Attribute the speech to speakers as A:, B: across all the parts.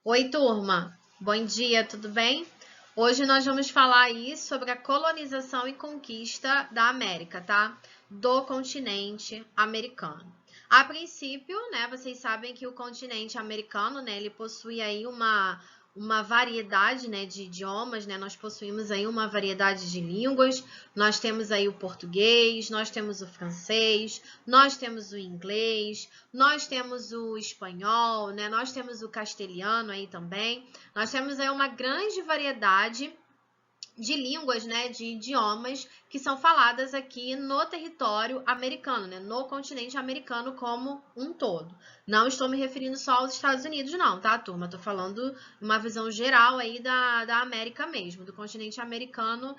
A: Oi, turma. Bom dia, tudo bem? Hoje nós vamos falar aí sobre a colonização e conquista da América, tá? Do continente americano. A princípio, né, vocês sabem que o continente americano, né, ele possui aí uma variedade, né, de idiomas, né? Nós possuímos aí uma variedade de línguas. Nós temos aí o português, nós temos o francês, nós temos o inglês, nós temos o espanhol, né? Nós temos o castelhano aí também. Nós temos aí uma grande variedade de línguas, né, de idiomas que são faladas aqui no território americano, né, no continente americano como um todo. Não estou me referindo só aos Estados Unidos, não, tá, turma? Estou falando uma visão geral aí da América mesmo, do continente americano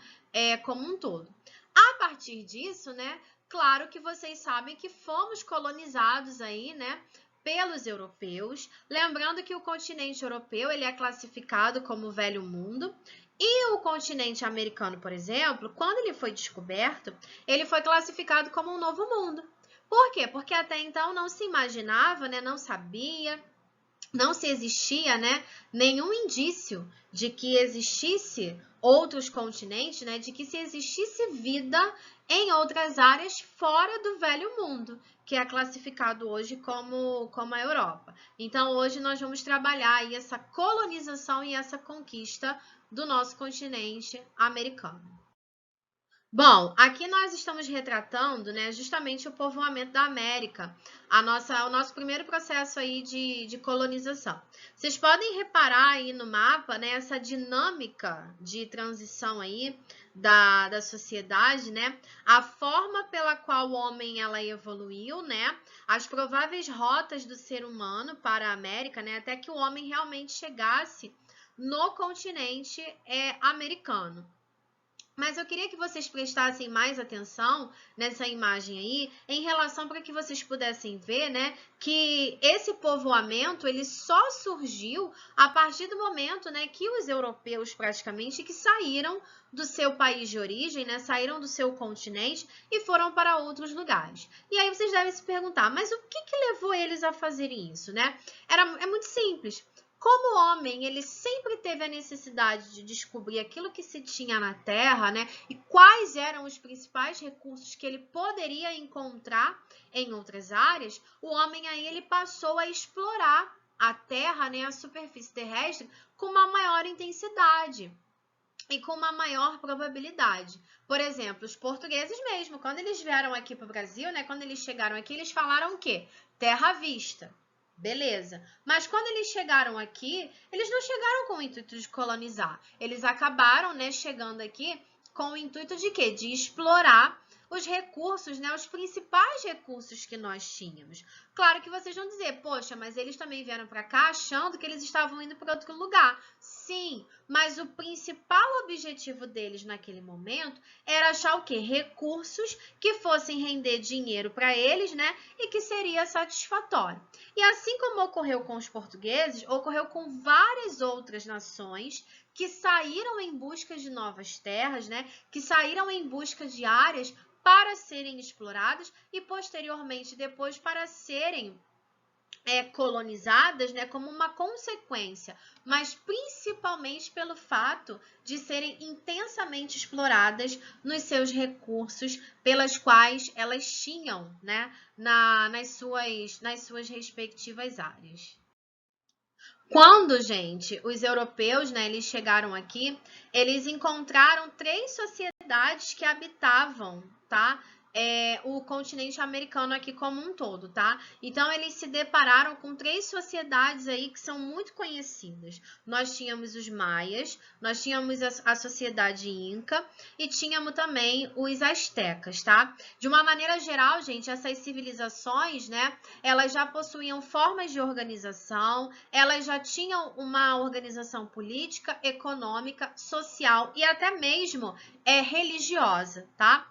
A: como um todo. A partir disso, né, claro que vocês sabem que fomos colonizados aí, né, pelos europeus. Lembrando que o continente europeu ele é classificado como o Velho Mundo. E o continente americano, por exemplo, quando ele foi descoberto, ele foi classificado como um novo mundo. Por quê? Porque até então não se imaginava, né, não sabia, não se existia, né, nenhum indício de que existisse outros continentes, né, de que se existisse vida em outras áreas fora do Velho Mundo, que é classificado hoje como a Europa. Então, hoje nós vamos trabalhar aí essa colonização e essa conquista do nosso continente americano. Bom, aqui nós estamos retratando, né, justamente o povoamento da América, o nosso primeiro processo aí de colonização. Vocês podem reparar aí no mapa, né, essa dinâmica de transição aí da sociedade, né, a forma pela qual o homem ela evoluiu, né, as prováveis rotas do ser humano para a América, né, até que o homem realmente chegasse no continente americano. Mas eu queria que vocês prestassem mais atenção nessa imagem aí, em relação para que vocês pudessem ver, né, que esse povoamento ele só surgiu a partir do momento, né, que os europeus praticamente que saíram do seu país de origem, né, saíram do seu continente e foram para outros lugares. E aí vocês devem se perguntar, mas o que levou eles a fazerem isso, né? É muito simples. Como o homem, ele sempre teve a necessidade de descobrir aquilo que se tinha na Terra, né? E quais eram os principais recursos que ele poderia encontrar em outras áreas, o homem aí ele passou a explorar a Terra, né, a superfície terrestre, com uma maior intensidade e com uma maior probabilidade. Por exemplo, os portugueses mesmo, quando eles vieram aqui para o Brasil, né, quando eles chegaram aqui, eles falaram o quê? Terra à vista. Beleza. Mas quando eles chegaram aqui, eles não chegaram com o intuito de colonizar. Eles acabaram, né, chegando aqui com o intuito de quê? De explorar os recursos, né, os principais recursos que nós tínhamos. Claro que vocês vão dizer, poxa, mas eles também vieram para cá achando que eles estavam indo para outro lugar. Sim, mas o principal objetivo deles naquele momento era achar o quê? Recursos que fossem render dinheiro para eles, né? E que seria satisfatório. E assim como ocorreu com os portugueses, ocorreu com várias outras nações que saíram em busca de novas terras, né? Que saíram em busca de áreas para serem exploradas e posteriormente depois para serem colonizadas, né, como uma consequência, mas principalmente pelo fato de serem intensamente exploradas nos seus recursos pelas quais elas tinham, né, nas suas respectivas áreas. Quando, gente, os europeus, né, eles chegaram aqui, eles encontraram três sociedades que habitavam, tá? O continente americano aqui como um todo, tá? Então, eles se depararam com três sociedades aí que são muito conhecidas. Nós tínhamos os maias, nós tínhamos a sociedade inca e tínhamos também os astecas, tá? De uma maneira geral, gente, essas civilizações, né, elas já possuíam formas de organização, elas já tinham uma organização política, econômica, social e até mesmo religiosa, tá?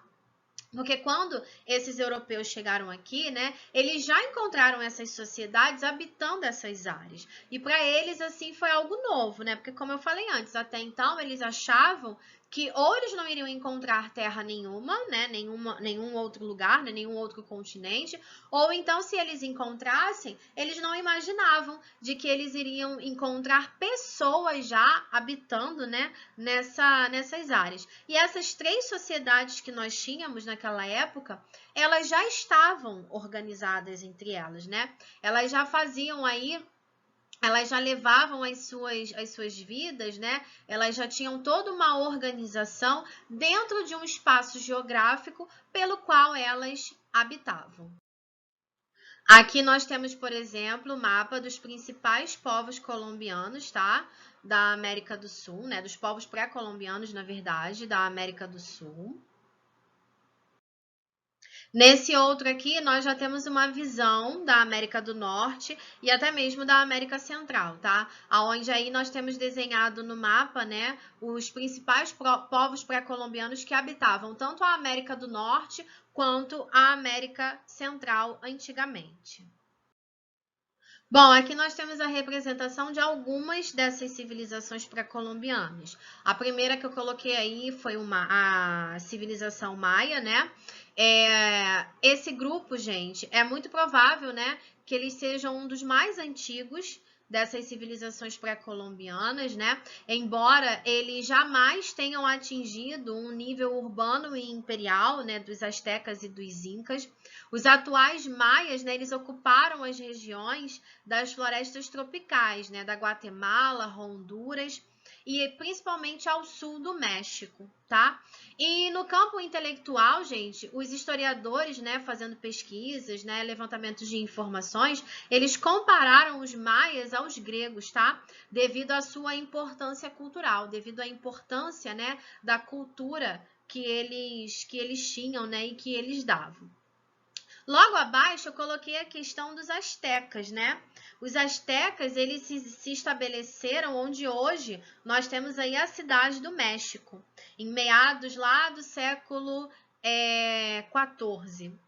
A: Porque quando esses europeus chegaram aqui, né, eles já encontraram essas sociedades habitando essas áreas. E para eles, assim, foi algo novo, né? Porque, como eu falei antes, até então eles achavam que ou eles não iriam encontrar terra nenhuma, né, nenhum outro lugar, né, nenhum outro continente, ou então se eles encontrassem, eles não imaginavam de que eles iriam encontrar pessoas já habitando, né, nessas áreas. E essas 3 sociedades que nós tínhamos naquela época, elas já estavam organizadas entre elas, né? Elas já faziam aí, elas já levavam as suas vidas, né? Elas já tinham toda uma organização dentro de um espaço geográfico pelo qual elas habitavam. Aqui nós temos, por exemplo, o mapa dos principais povos colombianos, tá? Da América do Sul, né? Dos povos pré-colombianos, na verdade, da América do Sul. Nesse outro aqui, nós já temos uma visão da América do Norte e até mesmo da América Central, tá? Aonde aí nós temos desenhado no mapa, né, os principais povos pré-colombianos que habitavam tanto a América do Norte quanto a América Central antigamente. Bom, aqui nós temos a representação de algumas dessas civilizações pré-colombianas. A primeira que eu coloquei aí foi a civilização maia, né? Esse grupo, gente, é muito provável, né, que eles sejam um dos mais antigos dessas civilizações pré-colombianas, né? Embora eles jamais tenham atingido um nível urbano e imperial, né, dos astecas e dos incas. Os atuais maias, né, eles ocuparam as regiões das florestas tropicais, né, da Guatemala, Honduras e principalmente ao sul do México, tá? E no campo intelectual, gente, os historiadores, né, fazendo pesquisas, né, levantamentos de informações, eles compararam os maias aos gregos, tá? Devido à sua importância cultural, devido à importância, né, da cultura que eles tinham, né, e que eles davam. Logo abaixo eu coloquei a questão dos astecas, né? Os astecas, eles se estabeleceram onde hoje nós temos aí a cidade do México, em meados lá do século XIV,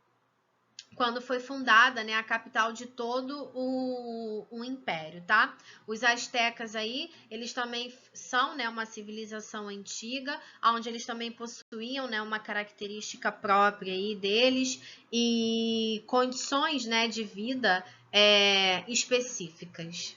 A: quando foi fundada, né, a capital de todo o império, tá? Os astecas aí, eles também são, né, uma civilização antiga, onde eles também possuíam, né, uma característica própria aí deles e condições, né, de vida específicas.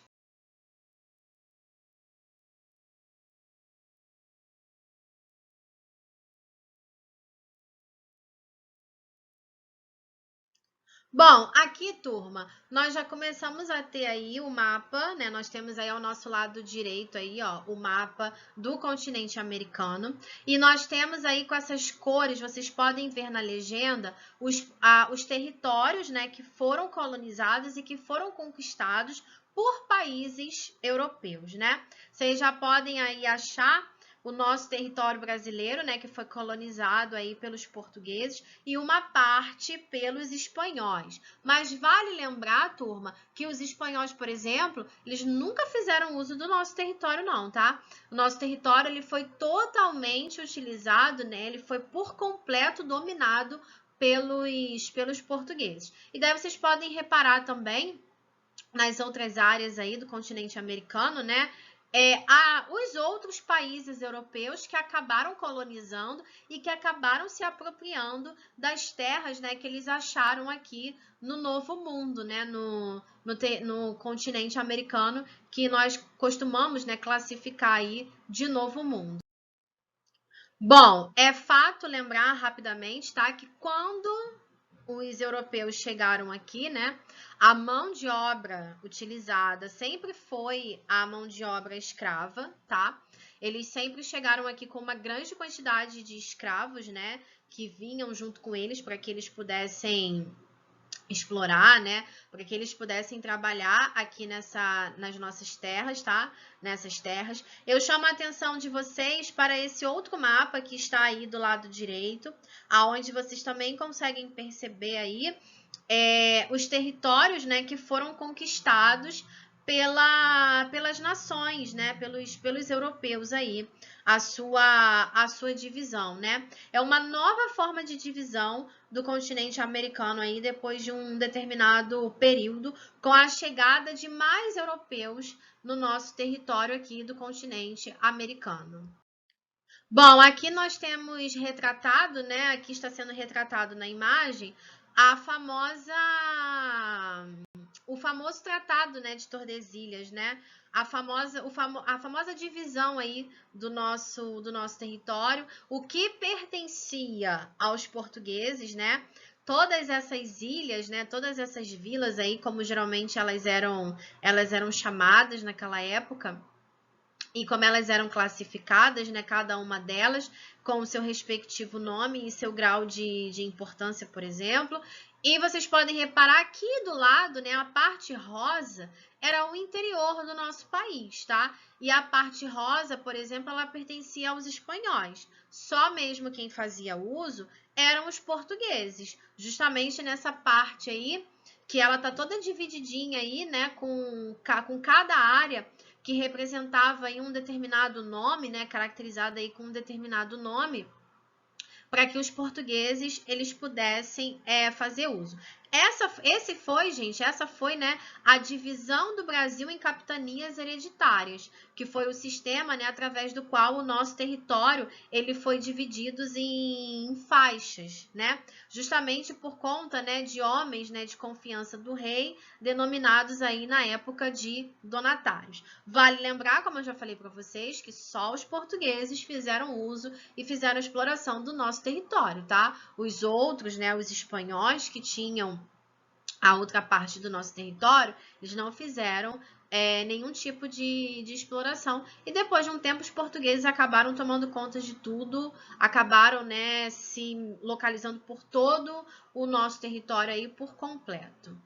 A: Bom, aqui, turma, nós já começamos a ter aí o mapa, né? Nós temos aí ao nosso lado direito aí, ó, o mapa do continente americano. E nós temos aí com essas cores, vocês podem ver na legenda, os territórios, né, que foram colonizados e que foram conquistados por países europeus, né? Vocês já podem aí achar o nosso território brasileiro, né, que foi colonizado aí pelos portugueses, e uma parte pelos espanhóis. Mas vale lembrar, turma, que os espanhóis, por exemplo, eles nunca fizeram uso do nosso território não, tá? O nosso território ele foi totalmente utilizado, né? Ele foi por completo dominado pelos portugueses. E daí vocês podem reparar também nas outras áreas aí do continente americano, né? Os outros países europeus que acabaram colonizando e que acabaram se apropriando das terras, né, que eles acharam aqui no Novo Mundo, né, no continente americano, que nós costumamos, né, classificar aí de Novo Mundo. Bom, é fato lembrar rapidamente, tá, que quando os europeus chegaram aqui, né? A mão de obra utilizada sempre foi a mão de obra escrava, tá? Eles sempre chegaram aqui com uma grande quantidade de escravos, né? Que vinham junto com eles para que eles pudessem explorar, né? Para que eles pudessem trabalhar aqui nas nossas terras, tá? Nessas terras. Eu chamo a atenção de vocês para esse outro mapa que está aí do lado direito, aonde vocês também conseguem perceber aí os territórios, né, que foram conquistados pelas nações, né, pelos europeus aí, a sua divisão, né? É uma nova forma de divisão do continente americano aí depois de um determinado período, com a chegada de mais europeus no nosso território aqui do continente americano. Bom, aqui nós temos retratado, né? Aqui está sendo retratado na imagem a famosa, o famoso tratado, né, de Tordesilhas, né? A famosa divisão aí do nosso território, o que pertencia aos portugueses, né? Todas essas ilhas, né? Todas essas vilas aí, como geralmente elas eram chamadas naquela época. E como elas eram classificadas, né, cada uma delas com o seu respectivo nome e seu grau de importância, por exemplo. E vocês podem reparar aqui do lado, né, a parte rosa era o interior do nosso país, tá? E a parte rosa, por exemplo, ela pertencia aos espanhóis. Só mesmo quem fazia uso eram os portugueses, justamente nessa parte aí, que ela tá toda divididinha aí, né, com cada área que representava em um determinado nome, né, caracterizada aí com um determinado nome, para que os portugueses eles pudessem fazer uso. Essa foi, né, a divisão do Brasil em capitanias hereditárias, que foi o sistema, né, através do qual o nosso território ele foi dividido em faixas, né, justamente por conta, né, de homens, né, de confiança do rei, denominados aí na época de donatários. Vale lembrar, como eu já falei para vocês, que só os portugueses fizeram uso e fizeram exploração do nosso território, tá? Os outros, né, os espanhóis que tinham a outra parte do nosso território, eles não fizeram nenhum tipo de exploração. E depois de um tempo, os portugueses acabaram tomando conta de tudo, acabaram, né, se localizando por todo o nosso território aí por completo.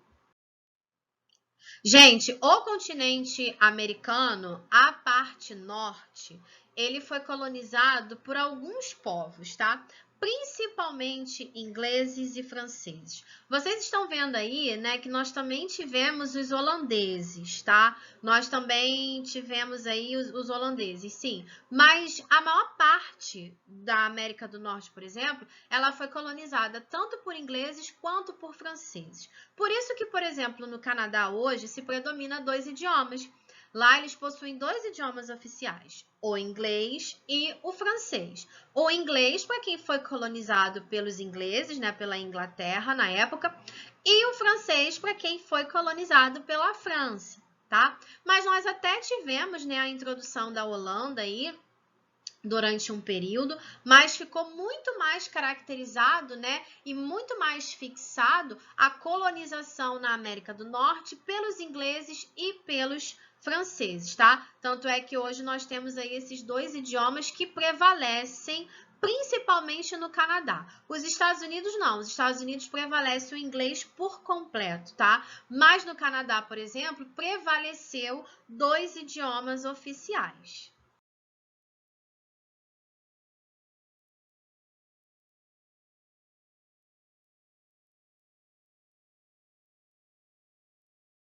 A: Gente, o continente americano, a parte norte, ele foi colonizado por alguns povos, tá? Principalmente ingleses e franceses. Vocês estão vendo aí, né, que nós também tivemos os holandeses, tá? Nós também tivemos aí os holandeses, sim. Mas a maior parte da América do Norte, por exemplo, ela foi colonizada tanto por ingleses quanto por franceses. Por isso que, por exemplo, no Canadá hoje se predomina dois idiomas. Lá eles possuem dois idiomas oficiais, o inglês e o francês. O inglês para quem foi colonizado pelos ingleses, né, pela Inglaterra na época, e o francês para quem foi colonizado pela França, tá? Mas nós até tivemos, né, a introdução da Holanda aí durante um período, mas ficou muito mais caracterizado, né, e muito mais fixado a colonização na América do Norte pelos ingleses e pelos franceses, tá? Tanto é que hoje nós temos aí esses dois idiomas que prevalecem principalmente no Canadá. Os Estados Unidos não, os Estados Unidos prevalece o inglês por completo, tá? Mas no Canadá, por exemplo, prevaleceu dois idiomas oficiais.